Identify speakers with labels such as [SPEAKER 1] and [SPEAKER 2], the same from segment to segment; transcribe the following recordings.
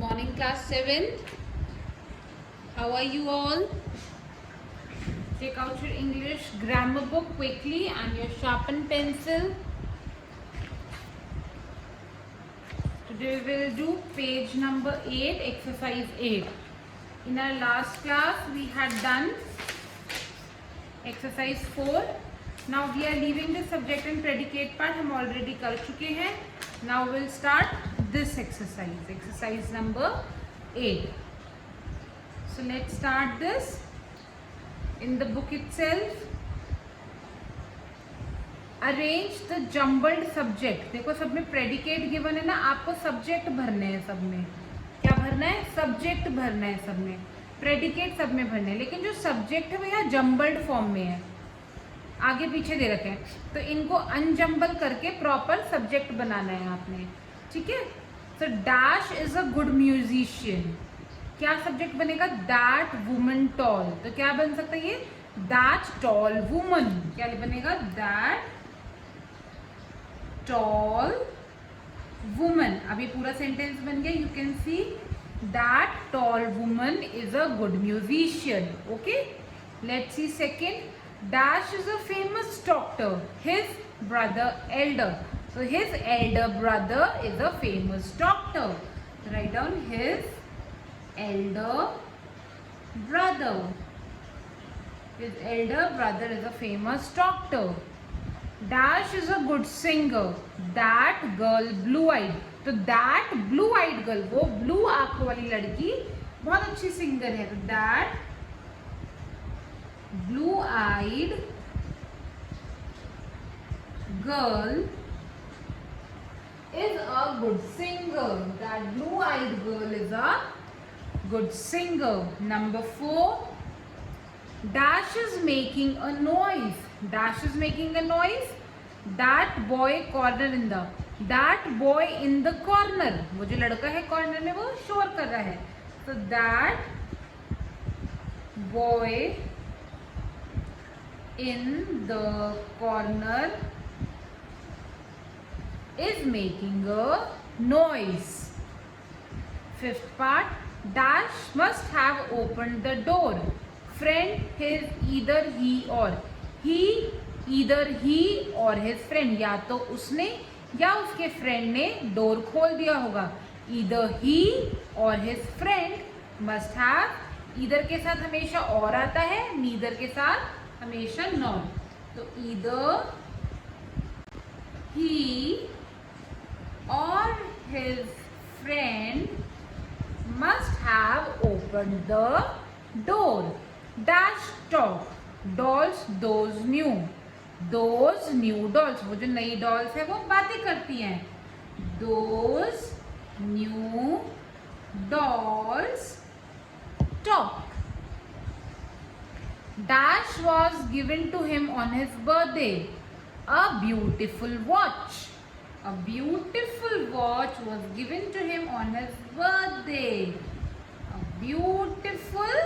[SPEAKER 1] Morning class 7th. How are you all? Take out your English grammar book quickly and your sharpened pencil. Today we will do page number 8, exercise 8. In our last class we had done exercise 4. Now we are leaving the subject and predicate part. हम already कर चुके हैं. Now we'll start this exercise number 8. So let's start this. In the book itself, arrange the jumbled subject. देखो सब में predicate given है ना, आपको subject भरने हैं सब में. क्या भरना है? Subject भरना है सब में. Predicate सब में भरने हैं, लेकिन जो subject है वो यहाँ jumbled form में है, आगे पीछे दे रखे हैं, तो इनको अनजम्बल करके प्रॉपर सब्जेक्ट बनाना है आपने. ठीक है. So dash is a good musician. क्या सब्जेक्ट बनेगा? That woman tall. तो क्या बन सकता है ये? That tall woman. क्या बनेगा? That tall woman. अभी पूरा सेंटेंस बन गया. You can see that tall woman is a good musician. Okay, let's see second. Dash is a famous doctor. His brother elder. So his elder brother is a famous doctor. So write down his elder brother. His elder brother is a famous doctor. Dash is a good singer. That girl blue-eyed. तो that blue-eyed girl, वो blue आंखों वाली लड़की बहुत अच्छी singer है. तो that blue-eyed girl is a good singer. That blue-eyed girl is a good singer. Number 4. Dash is making a noise. Dash is making a noise. That boy corner in the. That boy in the corner. वो जो लड़का है corner में वो शोर कर रहा है. So that boy in the corner is making a noise. 5th part. Dash must have opened the door. Friend his either he or. He either he or his friend. या तो उसने या उसके फ्रेंड ने डोर खोल दिया होगा. Either he or his friend must have. either के साथ हमेशा और आता है, neither के साथ हमेशा नॉट. तो ईदर ही और his friend must have open the door. Dash talk. Dolls those new. Those new dolls, वो जो नई डॉल्स है वो बातें करती हैं. Those new dolls talk. Dash was given to him on his birthday. A beautiful watch. A beautiful watch was given to him on his birthday. A beautiful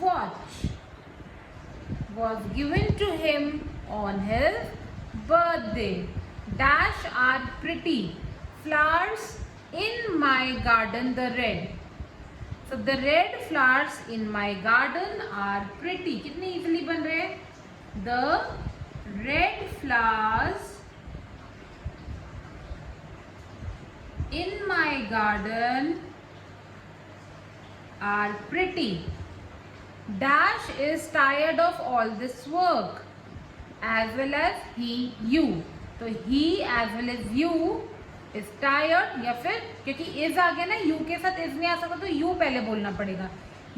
[SPEAKER 1] watch was given to him on his birthday. Dash are pretty. Flowers in my garden the red. So the red flowers in my garden are pretty. कितने easily बन रहे हैं? The red flowers in my garden are pretty. Dash is tired of all this work, as well as he, you. तो he as well as you is tired, या फिर क्योंकि is आ गया ना, you के साथ is नहीं आ सकता तो you पहले बोलना पड़ेगा.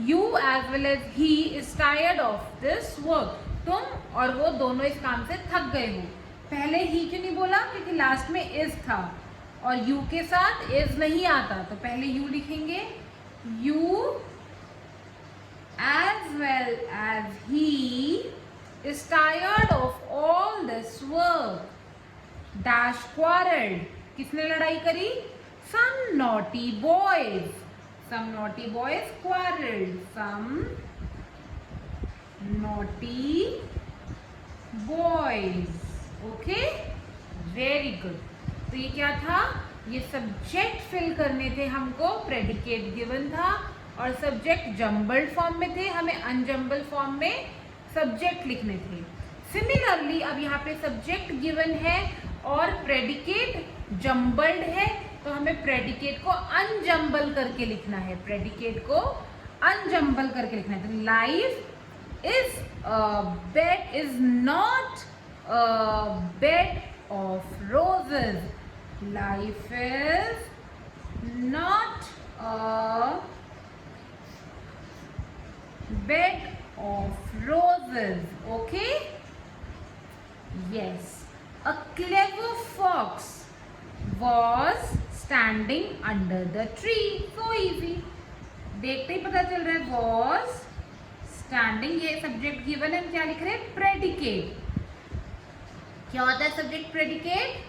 [SPEAKER 1] You as well as he is tired of this work. तुम और वो दोनों इस काम से थक गए हो. पहले he क्यों नहीं बोला? क्योंकि लास्ट में is था और you के साथ is नहीं आता, तो पहले you लिखेंगे. You as well as he is tired of all this work. Dash quarreled. किसने लड़ाई करी? Some naughty boys. Some naughty boys quarreled. Some naughty boys. Okay? Very good. तो ये क्या था? ये सब्जेक्ट फिल करने थे हमको, प्रेडिकेट गिवन था और सब्जेक्ट जम्बल्ड फॉर्म में थे, हमें अनजम्बल्ड फॉर्म में सब्जेक्ट लिखने थे। सिमिलरली अब यहाँ पे सब्जेक्ट गिवन है और प्रेडिकेट जम्बल्ड है, तो हमें प्रेडिकेट को अनजम्बल करके लिखना है, प्रेडिकेट को अनजम्बल करके लिखना है। तो life is bed is not bed of roses, life is not a bed of roses. Okay, yes, a clever fox was standing under the tree. So easy, देखते ही पता चल रहा है was standing, ये सब्जेक्ट गिवन है, हम क्या लिख रहे हैं, प्रेडिकेट। क्या होता है सब्जेक्ट प्रेडिकेट?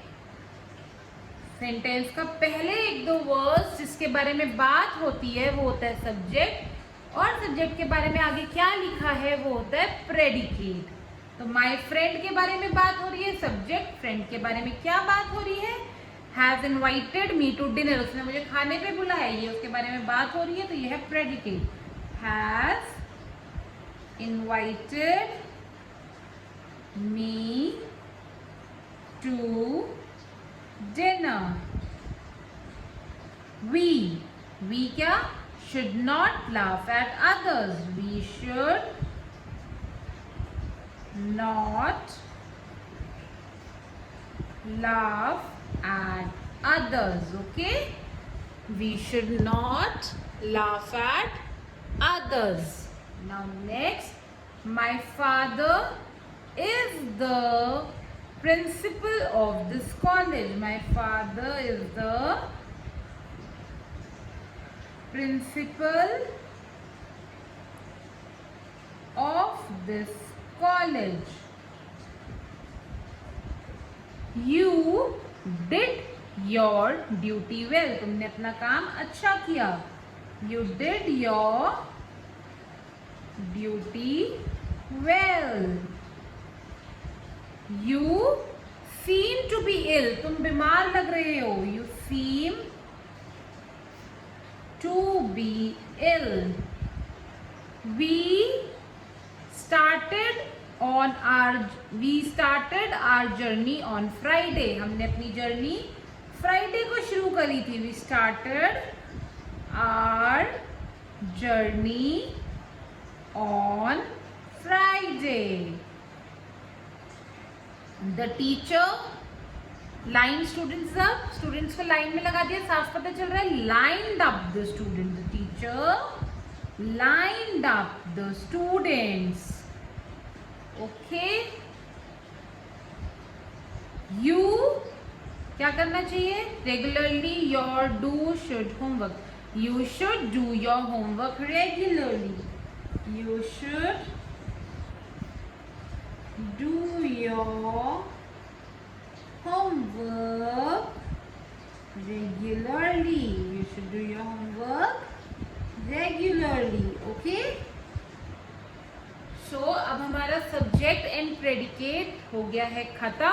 [SPEAKER 1] सेंटेंस का पहले एक दो वर्ड्स जिसके बारे में बात होती है वो होता है सब्जेक्ट, और सब्जेक्ट के बारे में आगे क्या लिखा है वो होता है प्रेडिकेट। तो माय फ्रेंड के बारे में बात हो रही है सब्जेक्ट, फ्रेंड के बारे में क्या बात हो रही है, has invited me to dinner, उसने मुझे खाने पे बुलाया, ये उसके बारे में बात हो रही है, तो ये है predicate, has invited me to dinner. We क्या, should not laugh at others, we should not laugh at others. Okay, we should not laugh at others. Now next, my father is the principal of this college, my father is the principal of this college. You did your duty well, तुमने अपना काम अच्छा किया, you did your duty well. You seem to be ill, तुम बीमार लग रहे हो, you seem to be ill. We started our journey on Friday, हमने अपनी जर्नी फ्राइडे को शुरू करी थी, we started our journey on Friday. The teacher, line students up, students को लाइन में लगा दिया, साफ पता चल रहा है, lined up the student, the teacher lined up the students. Okay, you क्या करना चाहिए, regularly your do should homework, you should do your homework regularly, you should do your homework regularly, you should do your homework regularly. Okay, so अब हमारा subject and predicate हो गया है खत्म।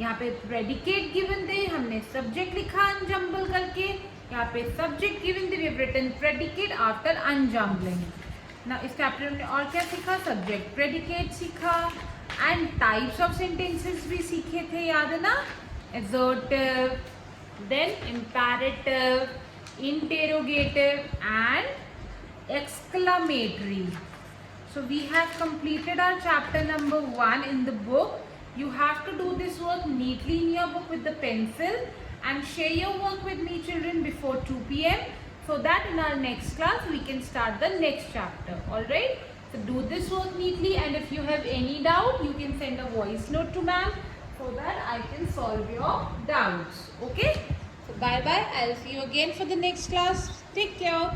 [SPEAKER 1] यहाँ पे प्रेडिकेट गिवन थे, हमने सब्जेक्ट लिखा अनजम्बल करके, यहाँ पे सब्जेक्ट गिवन थे, we have written predicate after unjumbling. ना इस चैप्टर में और क्या सीखा, सब्जेक्ट प्रेडिकेट सीखा एंड टाइप्स ऑफ सेंटेंसेस भी सीखे थे, याद है ना, assertive, then imperative, interrogative and exclamatory. So we have completed our chapter number 1 in the book. You have to do this work neatly in your book with the pencil and share your work with me, children, before 2 p.m. so that in our next class we can start the next chapter. Alright, so do this work neatly, and if you have any doubt you can send a voice note to ma'am so that I can solve your doubts. Okay, so bye bye, I'll see you again for the next class. Take care.